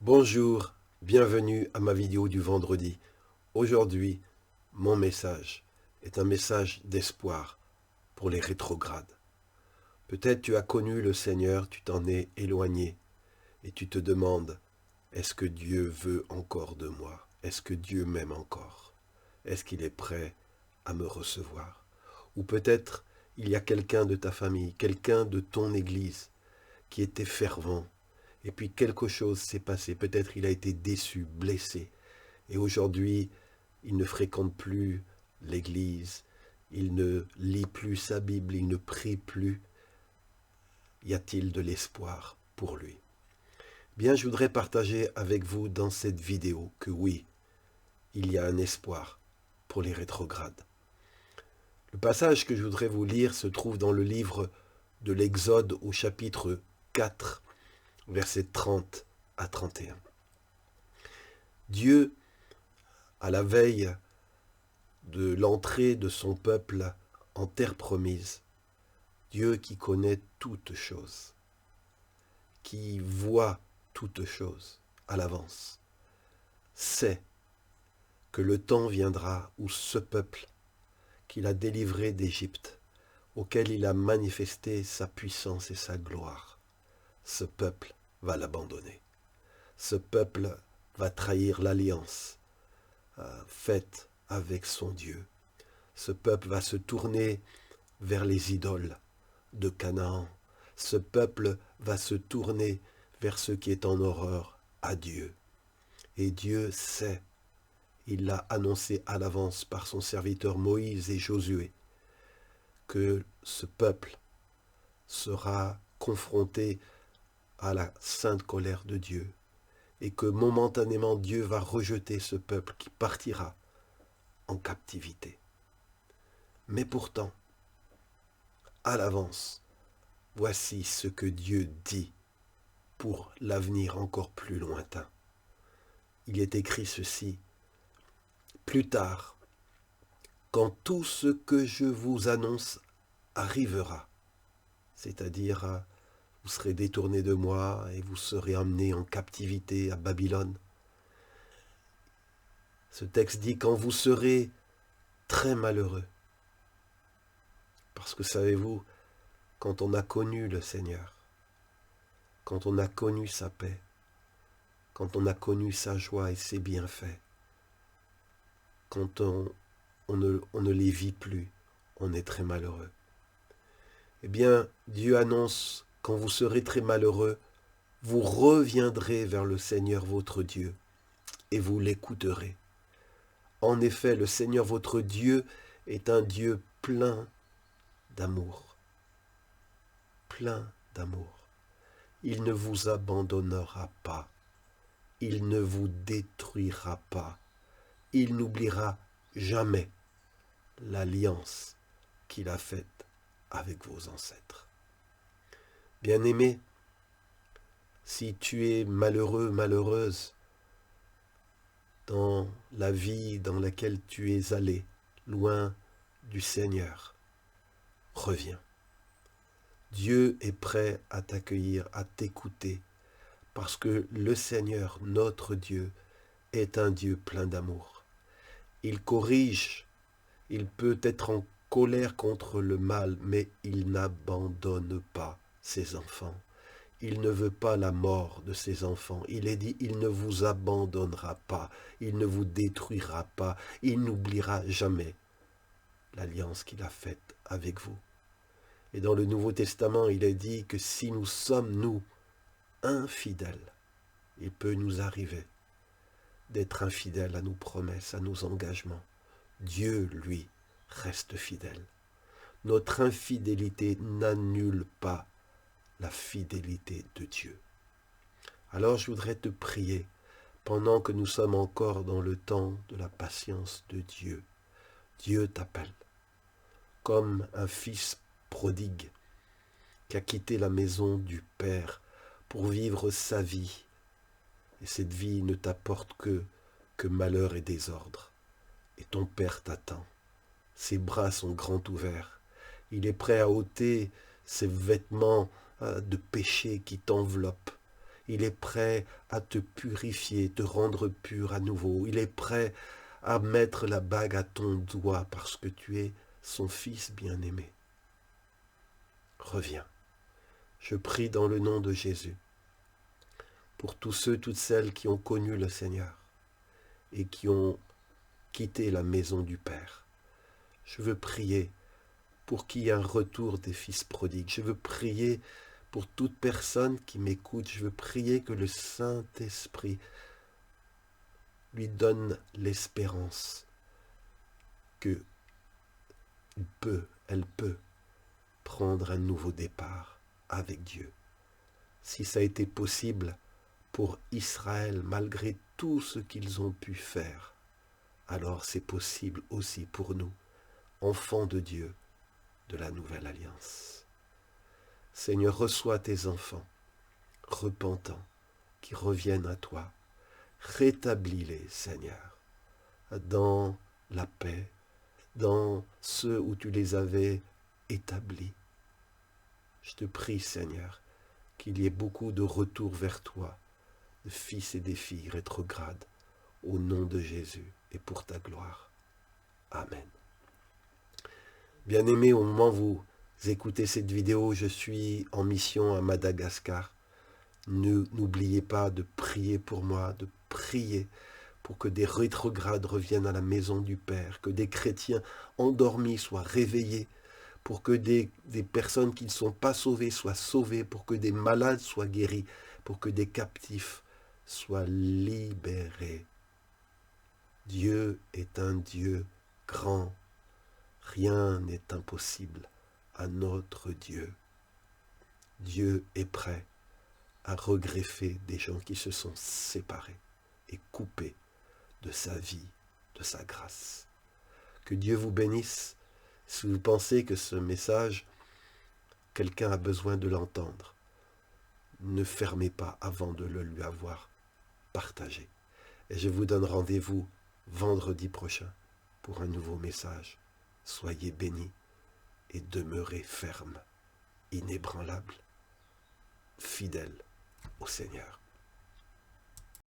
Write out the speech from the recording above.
Bonjour, bienvenue à ma vidéo du vendredi. Aujourd'hui, mon message est un message d'espoir pour les rétrogrades. Peut-être tu as connu le Seigneur, tu t'en es éloigné et tu te demandes, est-ce que Dieu veut encore de moi? Est-ce que Dieu m'aime encore? Est-ce qu'il est prêt à me recevoir? Ou peut-être il y a quelqu'un de ta famille, quelqu'un de ton église qui était fervent. Et puis quelque chose s'est passé. Peut-être il a été déçu, blessé. Et aujourd'hui, il ne fréquente plus l'église. Il ne lit plus sa Bible. Il ne prie plus. Y a-t-il de l'espoir pour lui? Bien, je voudrais partager avec vous dans cette vidéo que oui, il y a un espoir pour les rétrogrades. Le passage que je voudrais vous lire se trouve dans le livre de l'Exode au chapitre 4, versets 30 à 31. Dieu, à la veille de l'entrée de son peuple en terre promise, Dieu qui connaît toutes choses, qui voit toutes choses à l'avance, sait que le temps viendra où ce peuple qu'il a délivré d'Égypte, auquel il a manifesté sa puissance et sa gloire, ce peuple va l'abandonner. Ce peuple va trahir l'alliance faite avec son Dieu. Ce peuple va se tourner vers les idoles de Canaan. Ce peuple va se tourner vers ce qui est en horreur à Dieu. Et Dieu sait, il l'a annoncé à l'avance par son serviteur Moïse et Josué, que ce peuple sera confronté à la sainte colère de Dieu et que momentanément Dieu va rejeter ce peuple qui partira en captivité. Mais pourtant, à l'avance, voici ce que Dieu dit pour l'avenir encore plus lointain. Il est écrit ceci: plus tard, quand tout ce que je vous annonce arrivera, c'est-à-dire vous serez détournés de moi et vous serez emmenés en captivité à Babylone. Ce texte dit quand vous serez très malheureux. Parce que savez-vous, quand on a connu le Seigneur, quand on a connu sa paix, quand on a connu sa joie et ses bienfaits, quand on ne les vit plus, on est très malheureux. Eh bien, Dieu annonce, quand vous serez très malheureux, vous reviendrez vers le Seigneur votre Dieu et vous l'écouterez. En effet, le Seigneur votre Dieu est un Dieu plein d'amour. Plein d'amour. Il ne vous abandonnera pas. Il ne vous détruira pas. Il n'oubliera jamais l'alliance qu'il a faite avec vos ancêtres. Bien-aimé, si tu es malheureux, malheureuse dans la vie dans laquelle tu es allé, loin du Seigneur, reviens. Dieu est prêt à t'accueillir, à t'écouter, parce que le Seigneur, notre Dieu, est un Dieu plein d'amour. Il corrige, il peut être en colère contre le mal, mais il n'abandonne pas ses enfants. Il ne veut pas la mort de ses enfants. Il est dit, il ne vous abandonnera pas, il ne vous détruira pas, il n'oubliera jamais l'alliance qu'il a faite avec vous. Et dans le Nouveau Testament, il est dit que si nous sommes, nous, infidèles, il peut nous arriver d'être infidèles à nos promesses, à nos engagements. Dieu, lui, reste fidèle. Notre infidélité n'annule pas la fidélité de Dieu. Alors je voudrais te prier, pendant que nous sommes encore dans le temps de la patience de Dieu. Dieu t'appelle, comme un fils prodigue qui a quitté la maison du Père pour vivre sa vie. Et cette vie ne t'apporte que malheur et désordre. Et ton Père t'attend. Ses bras sont grands ouverts. Il est prêt à ôter ces vêtements de péché qui t'enveloppent. Il est prêt à te purifier, te rendre pur à nouveau. Il est prêt à mettre la bague à ton doigt parce que tu es son fils bien-aimé. Reviens. Je prie dans le nom de Jésus pour tous ceux, toutes celles qui ont connu le Seigneur et qui ont quitté la maison du Père. Je veux prier pour qu'il y ait un retour des fils prodigues. Je veux prier pour toute personne qui m'écoute. Je veux prier que le Saint-Esprit lui donne l'espérance que elle peut prendre un nouveau départ avec Dieu. Si ça a été possible pour Israël, malgré tout ce qu'ils ont pu faire, alors c'est possible aussi pour nous, enfants de Dieu, de la nouvelle alliance. Seigneur, reçois tes enfants, repentants, qui reviennent à toi. Rétablis-les, Seigneur, dans la paix, dans ceux où tu les avais établis. Je te prie, Seigneur, qu'il y ait beaucoup de retours vers toi, de fils et des filles rétrogrades, au nom de Jésus et pour ta gloire. Amen. Bien-aimés, au moment où vous écoutez cette vidéo, je suis en mission à Madagascar. N'oubliez pas de prier pour moi, de prier pour que des rétrogrades reviennent à la maison du Père, que des chrétiens endormis soient réveillés, pour que des personnes qui ne sont pas sauvées soient sauvées, pour que des malades soient guéris, pour que des captifs soient libérés. Dieu est un Dieu grand. Rien n'est impossible à notre Dieu. Dieu est prêt à regreffer des gens qui se sont séparés et coupés de sa vie, de sa grâce. Que Dieu vous bénisse. Si vous pensez que ce message, quelqu'un a besoin de l'entendre, ne fermez pas avant de le lui avoir partagé. Et je vous donne rendez-vous vendredi prochain pour un nouveau message. Soyez bénis et demeurez fermes, inébranlables, fidèles au Seigneur.